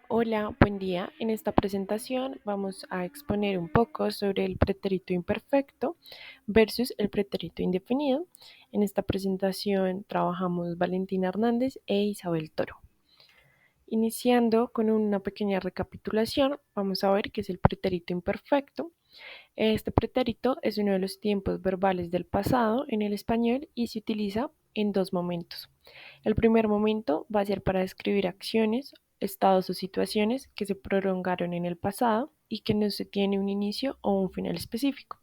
Hola, buen día. En esta presentación vamos a exponer un poco sobre el pretérito imperfecto versus el pretérito indefinido. En esta presentación trabajamos Valentina Hernández e Isabel Toro. Iniciando con una pequeña recapitulación, vamos a ver qué es el pretérito imperfecto. Este pretérito es uno de los tiempos verbales del pasado en el español y se utiliza en dos momentos. El primer momento va a ser para describir acciones, estados o situaciones que se prolongaron en el pasado y que no se tiene un inicio o un final específico.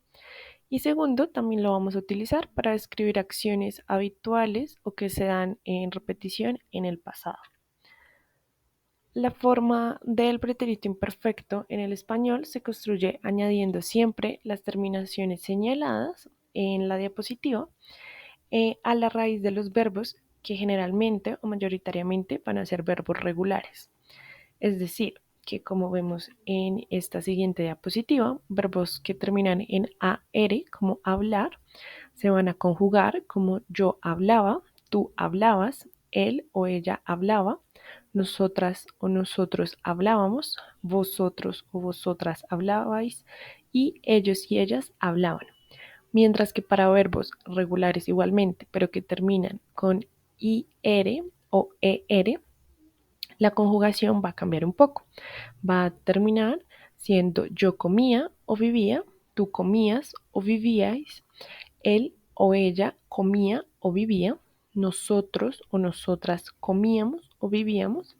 Y segundo, también lo vamos a utilizar para describir acciones habituales o que se dan en repetición en el pasado. La forma del pretérito imperfecto en el español se construye añadiendo siempre las terminaciones señaladas en la diapositiva a la raíz de los verbos que generalmente o mayoritariamente van a ser verbos regulares. Es decir, que como vemos en esta siguiente diapositiva, verbos que terminan en AR como hablar se van a conjugar como yo hablaba, tú hablabas, él o ella hablaba, nosotras o nosotros hablábamos, vosotros o vosotras hablabais y ellos y ellas hablaban. Mientras que para verbos regulares igualmente, pero que terminan con IR o ER, la conjugación va a cambiar un poco. Va a terminar siendo yo comía o vivía, tú comías o vivíais, él o ella comía o vivía, nosotros o nosotras comíamos o vivíamos,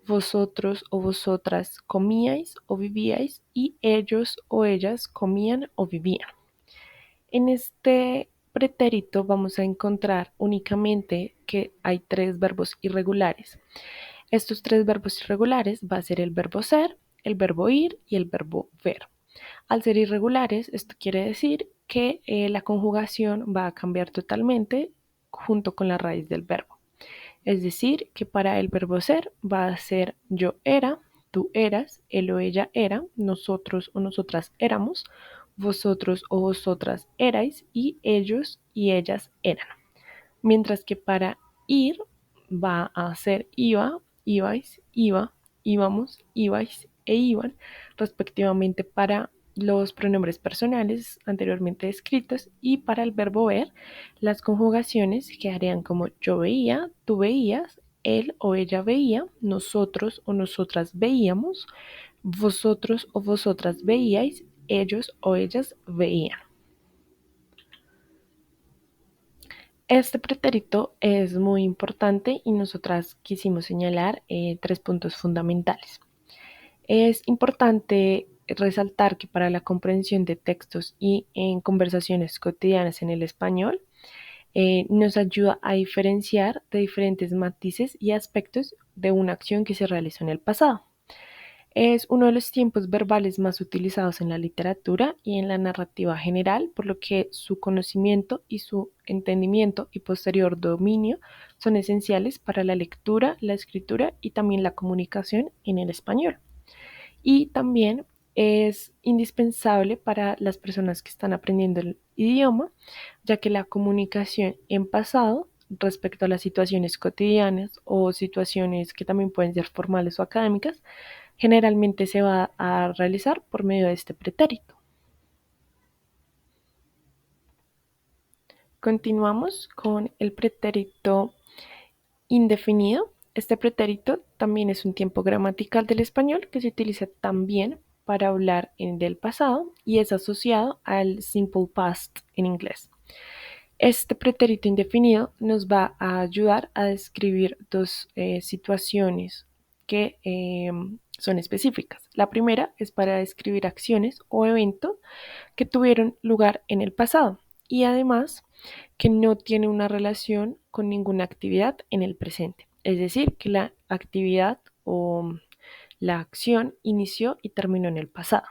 vosotros o vosotras comíais o vivíais y ellos o ellas comían o vivían. En este pretérito vamos a encontrar únicamente que hay tres verbos irregulares. Estos tres verbos irregulares va a ser el verbo ser, el verbo ir y el verbo ver. Al ser irregulares, esto quiere decir que la conjugación va a cambiar totalmente junto con la raíz del verbo. Es decir, que para el verbo ser va a ser yo era, tú eras, él o ella era, nosotros o nosotras éramos, vosotros o vosotras erais y ellos y ellas eran. Mientras que para ir va a ser iba, ibais, iba, íbamos, ibais e iban, respectivamente para los pronombres personales anteriormente descritos y para el verbo ver, las conjugaciones quedarían como yo veía, tú veías, él o ella veía, nosotros o nosotras veíamos, vosotros o vosotras veíais, ellos o ellas veían. Este pretérito es muy importante y nosotras quisimos señalar tres puntos fundamentales. Es importante resaltar que para la comprensión de textos y en conversaciones cotidianas en el español, nos ayuda a diferenciar de diferentes matices y aspectos de una acción que se realizó en el pasado. Es uno de los tiempos verbales más utilizados en la literatura y en la narrativa general, por lo que su conocimiento y su entendimiento y posterior dominio son esenciales para la lectura, la escritura y también la comunicación en el español. Y también es indispensable para las personas que están aprendiendo el idioma, ya que la comunicación en pasado respecto a las situaciones cotidianas o situaciones que también pueden ser formales o académicas, generalmente se va a realizar por medio de este pretérito. Continuamos con el pretérito indefinido. Este pretérito también es un tiempo gramatical del español que se utiliza también para hablar del pasado y es asociado al simple past en inglés. Este pretérito indefinido nos va a ayudar a describir dos situaciones que son específicas. La primera es para describir acciones o eventos que tuvieron lugar en el pasado y además que no tiene una relación con ninguna actividad en el presente. Es decir, que la actividad o la acción inició y terminó en el pasado.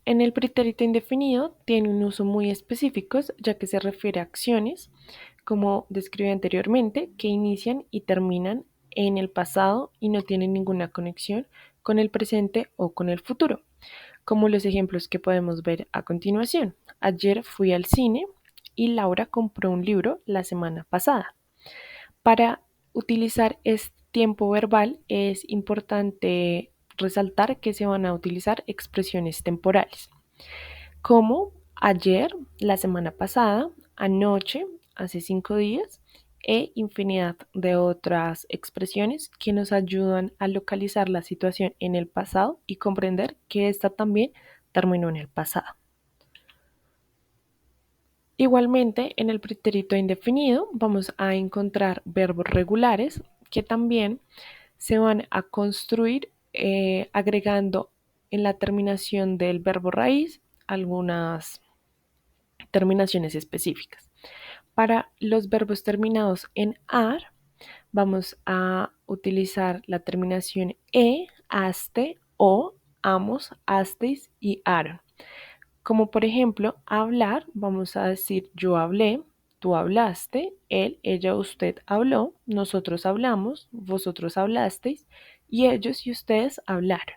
En el pretérito indefinido tiene un uso muy específico ya que se refiere a acciones, como describí anteriormente, que inician y terminan en el pasado y no tienen ninguna conexión con el presente o con el futuro, como los ejemplos que podemos ver a continuación. Ayer fui al cine y Laura compró un libro la semana pasada. Para utilizar este tiempo verbal es importante resaltar que se van a utilizar expresiones temporales, como ayer, la semana pasada, anoche, hace 5 días, e infinidad de otras expresiones que nos ayudan a localizar la situación en el pasado y comprender que esta también terminó en el pasado. Igualmente, en el pretérito indefinido vamos a encontrar verbos regulares que también se van a construir agregando en la terminación del verbo raíz algunas terminaciones específicas. Para los verbos terminados en ar, vamos a utilizar la terminación e, aste, o, amos, asteis y aron. Como por ejemplo, hablar, vamos a decir yo hablé, tú hablaste, él, ella, usted habló, nosotros hablamos, vosotros hablasteis y ellos y ustedes hablaron.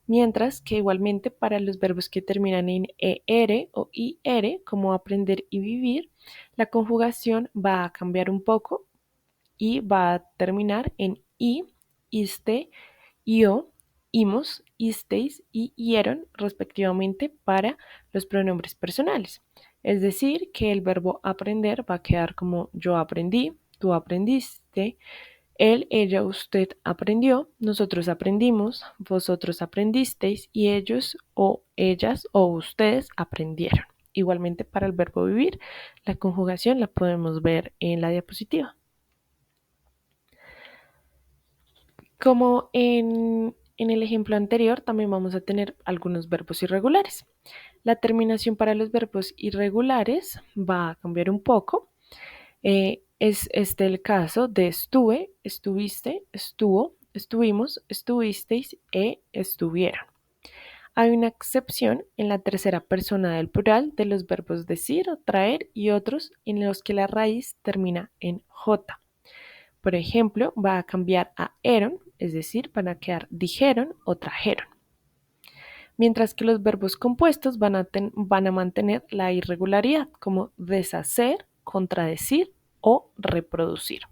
Mientras que igualmente para los verbos que terminan en er o ir, como aprender y vivir, la conjugación va a cambiar un poco y va a terminar en i, iste, io, imos, isteis y ieron respectivamente para los pronombres personales. Es decir, que el verbo aprender va a quedar como yo aprendí, tú aprendiste, él, ella, usted aprendió, nosotros aprendimos, vosotros aprendisteis y ellos o ellas o ustedes aprendieron. Igualmente para el verbo vivir, la conjugación la podemos ver en la diapositiva. Como en el ejemplo anterior, también vamos a tener algunos verbos irregulares. La terminación para los verbos irregulares va a cambiar un poco. Es este el caso de estuve, estuviste, estuvo, estuvimos, estuvisteis e estuvieron. Hay una excepción en la tercera persona del plural de los verbos decir, traer y otros en los que la raíz termina en j. Por ejemplo, va a cambiar a eron, es decir, van a quedar dijeron o trajeron. Mientras que los verbos compuestos van a mantener la irregularidad, como deshacer, contradecir o reproducir.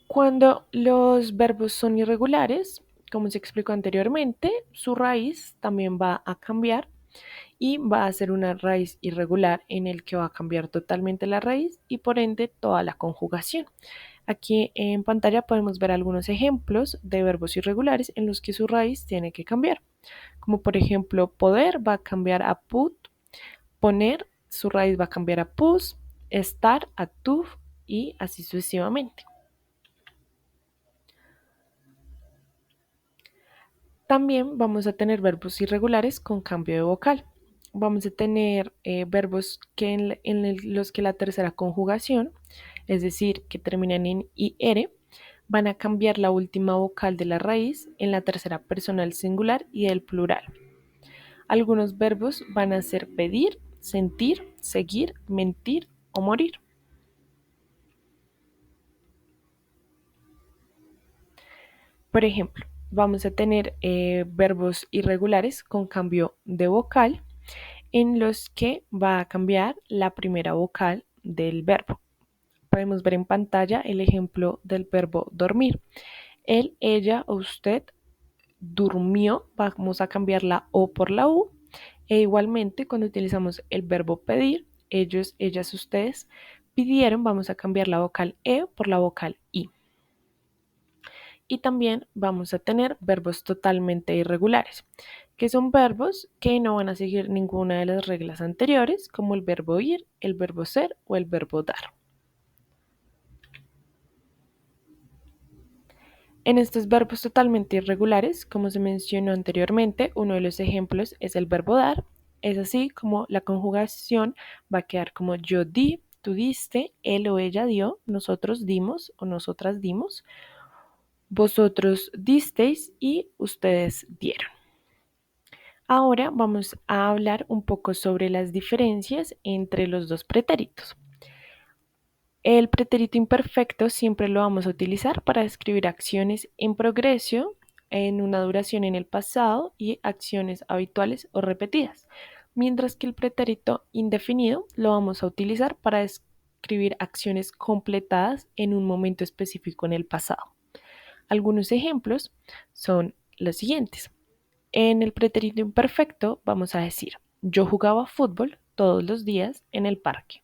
Cuando los verbos son irregulares, como se explicó anteriormente, su raíz también va a cambiar y va a ser una raíz irregular en el que va a cambiar totalmente la raíz y por ende toda la conjugación. Aquí en pantalla podemos ver algunos ejemplos de verbos irregulares en los que su raíz tiene que cambiar, como por ejemplo poder va a cambiar a put, poner su raíz va a cambiar a pus, estar a tuf y así sucesivamente. También vamos a tener verbos irregulares con cambio de vocal. Vamos a tener verbos que en los que la tercera conjugación, es decir, que terminan en ir, van a cambiar la última vocal de la raíz en la tercera persona del singular y del plural. Algunos verbos van a ser pedir, sentir, seguir, mentir o morir. Por ejemplo, vamos a tener verbos irregulares con cambio de vocal en los que va a cambiar la primera vocal del verbo. Podemos ver en pantalla el ejemplo del verbo dormir. Él, ella o usted durmió, vamos a cambiar la O por la U. E igualmente cuando utilizamos el verbo pedir, ellos, ellas, ustedes pidieron, vamos a cambiar la vocal E por la vocal I. Y también vamos a tener verbos totalmente irregulares, que son verbos que no van a seguir ninguna de las reglas anteriores, como el verbo ir, el verbo ser o el verbo dar. En estos verbos totalmente irregulares, como se mencionó anteriormente, uno de los ejemplos es el verbo dar. Es así como la conjugación va a quedar como yo di, tú diste, él o ella dio, nosotros dimos o nosotras dimos, vosotros disteis y ustedes dieron. Ahora vamos a hablar un poco sobre las diferencias entre los dos pretéritos. El pretérito imperfecto siempre lo vamos a utilizar para describir acciones en progreso, en una duración en el pasado y acciones habituales o repetidas. mientras que el pretérito indefinido lo vamos a utilizar para describir acciones completadas en un momento específico en el pasado. Algunos ejemplos son los siguientes. En el pretérito imperfecto vamos a decir, yo jugaba fútbol todos los días en el parque.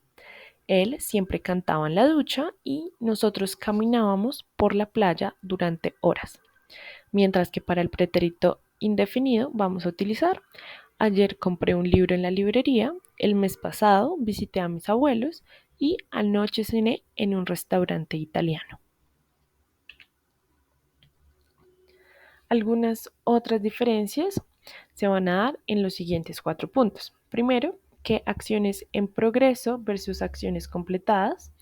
Él siempre cantaba en la ducha y nosotros caminábamos por la playa durante horas. Mientras que para el pretérito indefinido vamos a utilizar, ayer compré un libro en la librería, el mes pasado visité a mis abuelos y anoche cené en un restaurante italiano. Algunas otras diferencias se van a dar en los siguientes 4 puntos. Primero, que acciones en progreso versus acciones completadas,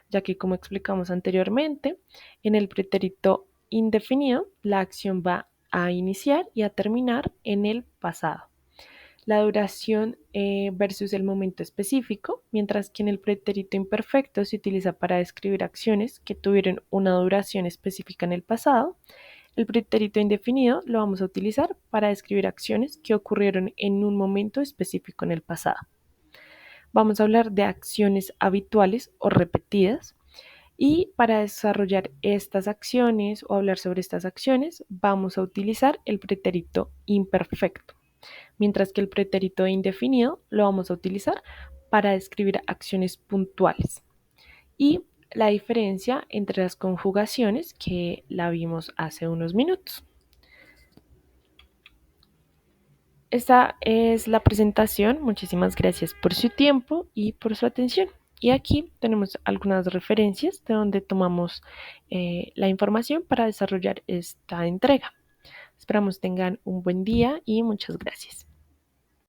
ya que como explicamos anteriormente, en el pretérito indefinido la acción va a iniciar y a terminar en el pasado. La duración versus el momento específico, mientras que en el pretérito imperfecto se utiliza para describir acciones que tuvieron una duración específica en el pasado. El pretérito indefinido lo vamos a utilizar para describir acciones que ocurrieron en un momento específico en el pasado. Vamos a hablar de acciones habituales o repetidas y para desarrollar estas acciones o hablar sobre estas acciones vamos a utilizar el pretérito imperfecto, mientras que el pretérito indefinido lo vamos a utilizar para describir acciones puntuales. Y la diferencia entre las conjugaciones que la vimos hace unos minutos. Esta es la presentación. Muchísimas gracias por su tiempo y por su atención. Y aquí tenemos algunas referencias de donde tomamos la información para desarrollar esta entrega. Esperamos tengan un buen día y muchas gracias.